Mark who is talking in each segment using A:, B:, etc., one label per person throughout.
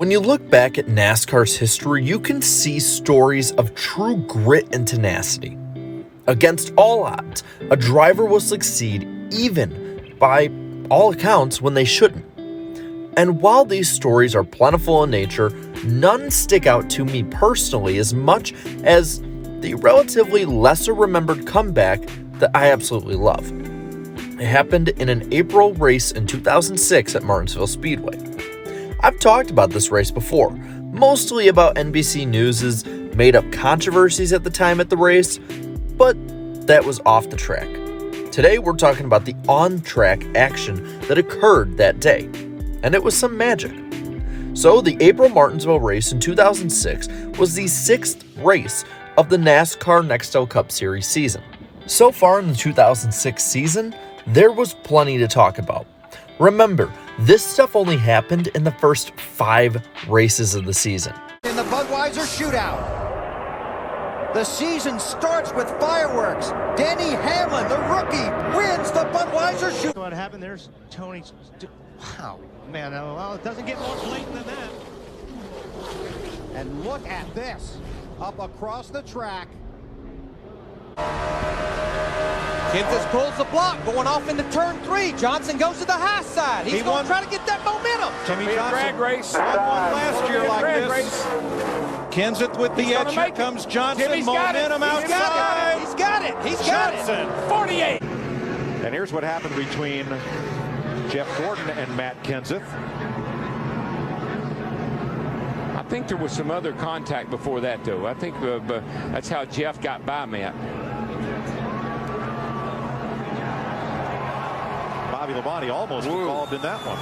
A: When you look back at NASCAR's history, you can see stories of true grit and tenacity. Against all odds, a driver will succeed even, by all accounts, when they shouldn't. And while these stories are plentiful in nature, none stick out to me personally as much as the relatively lesser remembered comeback that I absolutely love. It happened in an April race in 2006 at Martinsville Speedway. I've talked about this race before, mostly about NBC News' made-up controversies at the time at the race, but that was off the track. Today we're talking about the on-track action that occurred that day, and it was some magic. So the April Martinsville race in 2006 was the 6th race of the NASCAR Nextel Cup Series season. So far in the 2006 season, there was plenty to talk about. Remember, this stuff only happened in the first 5 races of the season.
B: In the Budweiser shootout, the season starts with fireworks. Denny Hamlin, the rookie, wins the Budweiser shootout.
C: What happened? There's Tony. Wow, man, well, it doesn't get more blatant than that.
B: And look at this, up across the track.
D: Kenseth pulls the block, going off into turn 3. Johnson goes to the high side. He's going to try to get that momentum.
E: Timmy Johnson
F: drag race.
E: won one last year like this. Kenseth with the edge. Here comes Johnson.
F: Timmy's
E: momentum outside.
D: He's got it. He's got
E: Johnson.
D: it.
F: 48.
E: And here's what happened between Jeff Gordon and Matt Kenseth.
F: I think there was some other contact before that, though. I think that's how Jeff got by Matt.
E: Bobby Labonte almost involved in that one.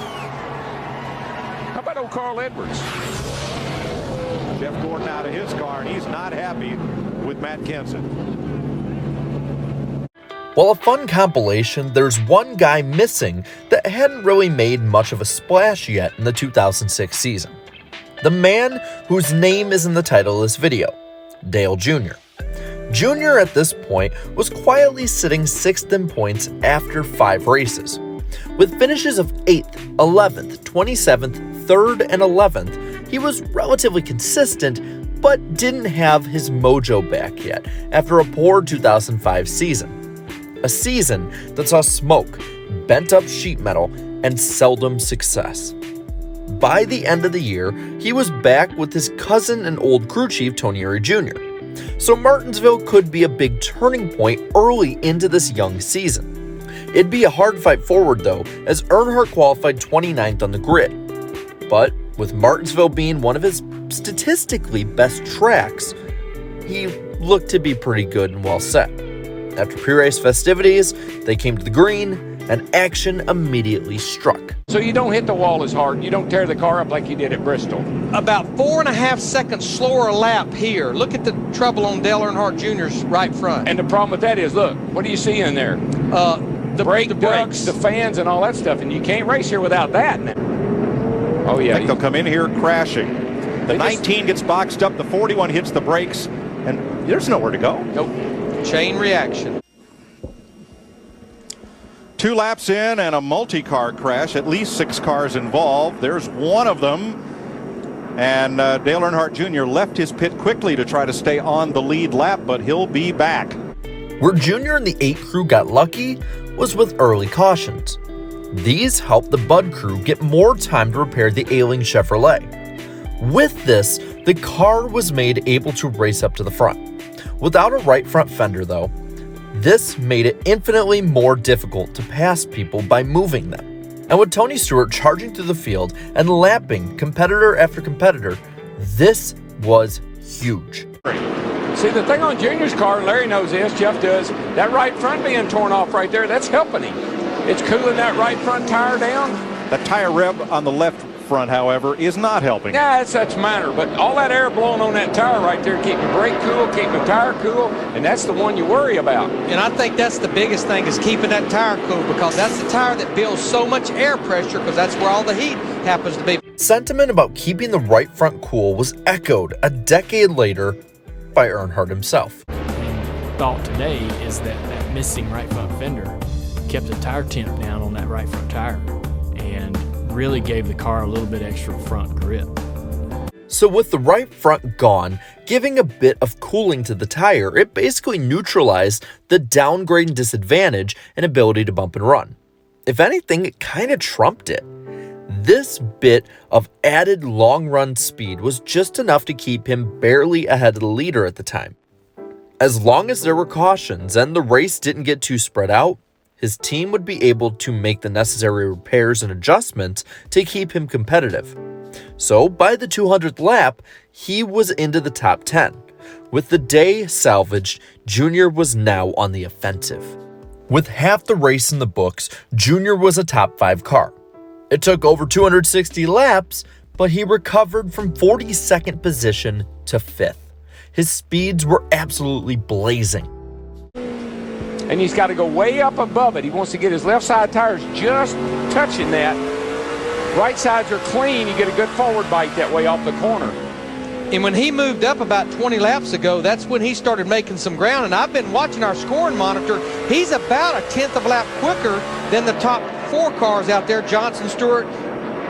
F: How about old Carl Edwards?
E: Jeff Gordon out of his car, and he's not happy with Matt Kenseth.
A: While a fun compilation, there's one guy missing that hadn't really made much of a splash yet in the 2006 season. The man whose name is in the title of this video, Dale Jr. Jr. at this point was quietly sitting 6th in points after 5 races. With finishes of 8th, 11th, 27th, 3rd, and 11th, he was relatively consistent, but didn't have his mojo back yet after a poor 2005 season. A season that saw smoke, bent up sheet metal, and seldom success. By the end of the year, he was back with his cousin and old crew chief Tony Eury Jr. So Martinsville could be a big turning point early into this young season. It'd be a hard fight forward though, as Earnhardt qualified 29th on the grid. But with Martinsville being one of his statistically best tracks, he looked to be pretty good and well set. After pre-race festivities, they came to the green, and action immediately struck.
F: So you don't hit the wall as hard. You don't tear the car up like you did at Bristol.
D: About 4.5 seconds slower lap here. Look at the trouble on Dale Earnhardt Jr.'s right front.
F: And the problem with that is, look, what do you see in there?
D: The
F: Brake
D: brakes,
F: ducts, the fans, and all that stuff. And you can't race here without that now. Oh, yeah.
E: I think they'll come in here crashing. The 19 gets boxed up, the 41 hits the brakes, and there's nowhere to go.
D: Nope. Chain reaction.
E: 2 laps in and a multi-car crash, at least 6 cars involved. There's one of them, and Dale Earnhardt Jr. left his pit quickly to try to stay on the lead lap, but he'll be back.
A: Where Jr. and the 8 crew got lucky was with early cautions. These helped the Bud crew get more time to repair the ailing Chevrolet. With this, the car was made able to race up to the front. Without a right front fender though, this made it infinitely more difficult to pass people by moving them. And with Tony Stewart charging through the field and lapping competitor after competitor, this was huge.
F: See, the thing on Junior's car, Larry knows this, Jeff does, that right front being torn off right there, that's helping him. It's cooling that right front tire down.
E: The tire rev on the left front, however, is not helping.
F: Yeah, that's minor, but all that air blowing on that tire right there, keep the brake cool, keep the tire cool, and that's the one you worry about.
D: And I think that's the biggest thing is keeping that tire cool, because that's the tire that builds so much air pressure, because that's where all the heat happens to be.
A: Sentiment about keeping the right front cool was echoed a decade later by Earnhardt himself.
G: Thought today is that that missing right front fender kept the tire temp down on that right front tire and really gave the car a little bit extra front grip.
A: So with the right front gone, giving a bit of cooling to the tire, it basically neutralized the downgrade disadvantage and ability to bump and run. If anything, it kind of trumped it. This bit of added long run speed was just enough to keep him barely ahead of the leader at the time. As long as there were cautions and the race didn't get too spread out, his team would be able to make the necessary repairs and adjustments to keep him competitive. So by the 200th lap, he was into the top 10. With the day salvaged, Junior was now on the offensive. With half the race in the books, Junior was a top 5 car. It took over 260 laps, but he recovered from 42nd position to 5th. His speeds were absolutely blazing.
F: And he's got to go way up above it. He wants to get his left side tires just touching that. Right sides are clean. You get a good forward bite that way off the corner.
D: And when he moved up about 20 laps ago, that's when he started making some ground. And I've been watching our scoring monitor. He's about a 1/10 of a lap quicker than the top 4 cars out there, Johnson, Stewart,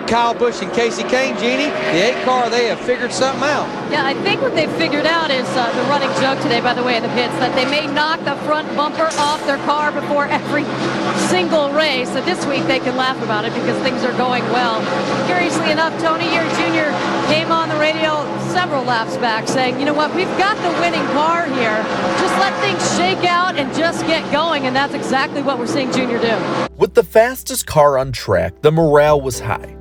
D: Kyle Busch, and Casey Kane. Jeannie, the 8 car, they have figured something out.
H: Yeah, I think what they've figured out is the running joke today, by the way, in the pits, that they may knock the front bumper off their car before every single race. So this week they can laugh about it because things are going well. Curiously enough, Tony Year Jr. came on the radio several laps back saying, you know what, we've got the winning car here. Just let things shake out and just get going, and that's exactly what we're seeing Junior do.
A: With the fastest car on track, the morale was high.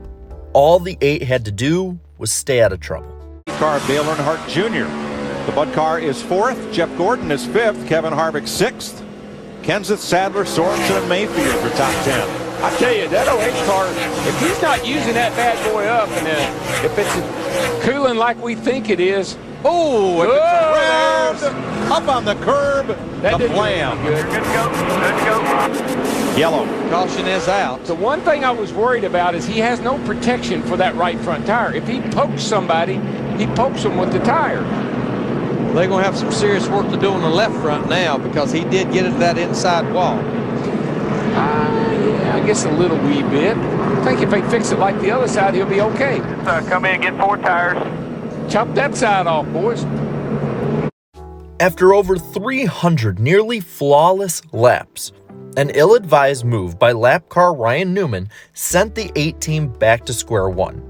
A: All the 8 had to do was stay out of trouble.
E: Car of Dale Earnhardt Jr. The Bud car is 4th. Jeff Gordon is 5th. Kevin Harvick 6th. Kenseth, Sadler, Sorensen, and Mayfield for top 10.
F: I tell you, that 08 car, if he's not using that bad boy up, and if it's cooling like we think it is,
E: Up on the curb,
F: that
E: the blam.
F: Good to go. Good to go.
E: Yellow.
D: Caution is out.
F: The one thing I was worried about is he has no protection for that right front tire. If he pokes somebody, he pokes them with the tire.
D: They're going to have some serious work to do on the left front now because he did get into that inside wall.
F: Yeah, I guess a little wee bit. I think if they fix it like the other side, he'll be okay.
I: Come in and get 4 tires.
F: Chop that side off, boys.
A: After over 300 nearly flawless laps, an ill-advised move by lap car Ryan Newman sent the 8 team back to square one.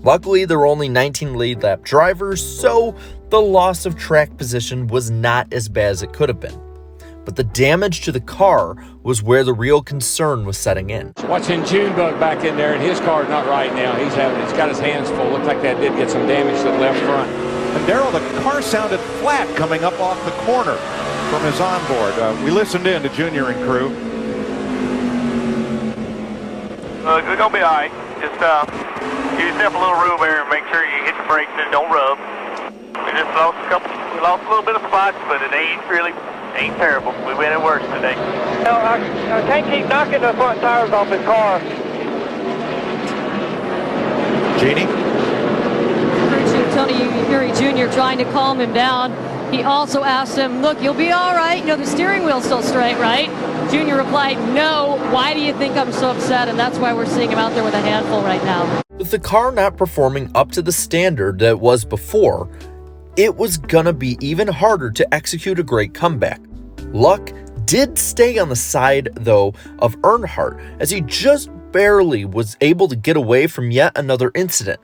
A: Luckily, there were only 19 lead lap drivers, so the loss of track position was not as bad as it could have been. But the damage to the car was where the real concern was setting in.
F: Watching Junebug back in there, and his car's not right now. He's got his hands full. Looks like that did get some damage to the left front.
E: And Darrell, the car sounded flat coming up off the corner from his onboard. We listened in to Junior and crew.
I: It's going to be all right. Just give yourself a little room there and make sure you hit the brakes and don't rub. We just lost a little bit of spots, but it ain't terrible. We've been in worse today.
J: I can't keep knocking the front tires off his car.
E: Jeannie?
H: Tony Eury Jr. trying to calm him down. He also asked him, look, you'll be all right. You know, the steering wheel's still straight, right? Junior replied, no. Why do you think I'm so upset? And that's why we're seeing him out there with a handful right now.
A: With the car not performing up to the standard that it was before, it was gonna be even harder to execute a great comeback. Luck did stay on the side, though, of Earnhardt, as he just barely was able to get away from yet another incident.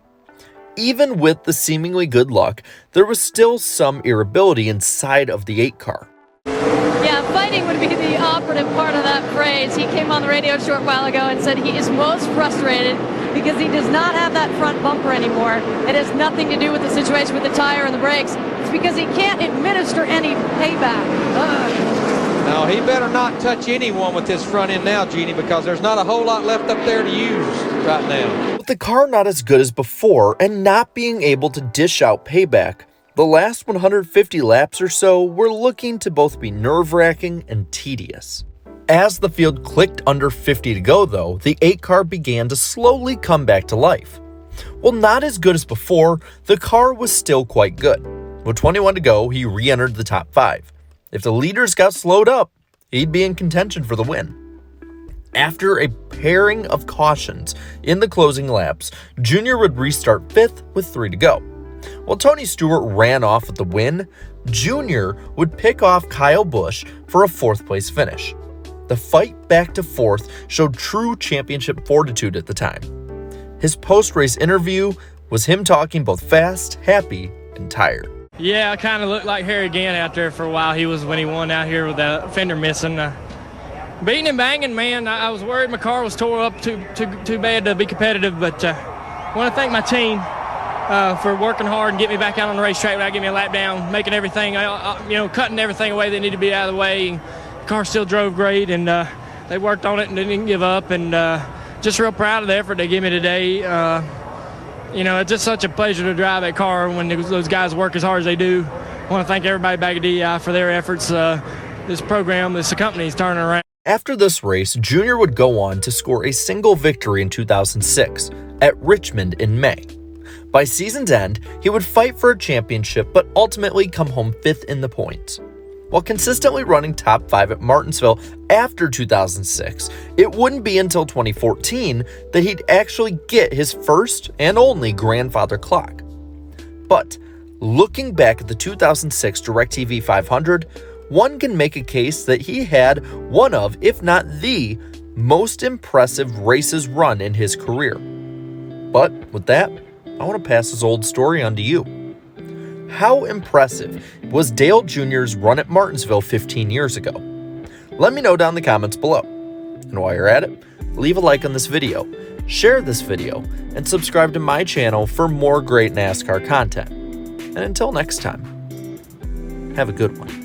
A: Even with the seemingly good luck, there was still some irritability inside of the 8 car.
H: Yeah, fighting would be the operative part of that phrase. He came on the radio a short while ago and said he is most frustrated because he does not have that front bumper anymore. It has nothing to do with the situation with the tire and the brakes. It's because he can't administer any payback.
D: Now, he better not touch anyone with his front end now, Jeannie, because there's not a whole lot left up there to use right now.
A: With the car not as good as before and not being able to dish out payback, the last 150 laps or so were looking to both be nerve-wracking and tedious. As the field clicked under 50 to go, though, the 8 car began to slowly come back to life. While not as good as before, the car was still quite good. With 21 to go, he re-entered the top 5. If the leaders got slowed up, he'd be in contention for the win. After a pairing of cautions in the closing laps, Junior would restart 5th with 3 to go. While Tony Stewart ran off with the win, Junior would pick off Kyle Busch for a 4th place finish. The fight back to 4th showed true championship fortitude at the time. His post-race interview was him talking both fast, happy, and tired.
K: Yeah, I kind of looked like Harry Gann out there for a while. He was when he won out here with the fender missing. Beating and banging, man. I was worried my car was tore up too bad to be competitive, but I want to thank my team for working hard and get me back out on the racetrack without getting me a lap down, making everything, cutting everything away that needed to be out of the way. The car still drove great, and they worked on it and didn't give up, and just real proud of the effort they gave me today. It's just such a pleasure to drive that car when those guys work as hard as they do. I want to thank everybody back at DEI for their efforts. This program, this company is turning around.
A: After this race, Junior would go on to score a single victory in 2006 at Richmond in May. By season's end, he would fight for a championship but ultimately come home 5th in the points. While consistently running top 5 at Martinsville after 2006, it wouldn't be until 2014 that he'd actually get his first and only grandfather clock. But looking back at the 2006 DirecTV 500, one can make a case that he had one of, if not the, most impressive races run in his career. But with that, I want to pass this old story on to you. How impressive was Dale Jr.'s run at Martinsville 15 years ago? Let me know down in the comments below. And while you're at it, leave a like on this video, share this video, and subscribe to my channel for more great NASCAR content. And until next time, have a good one.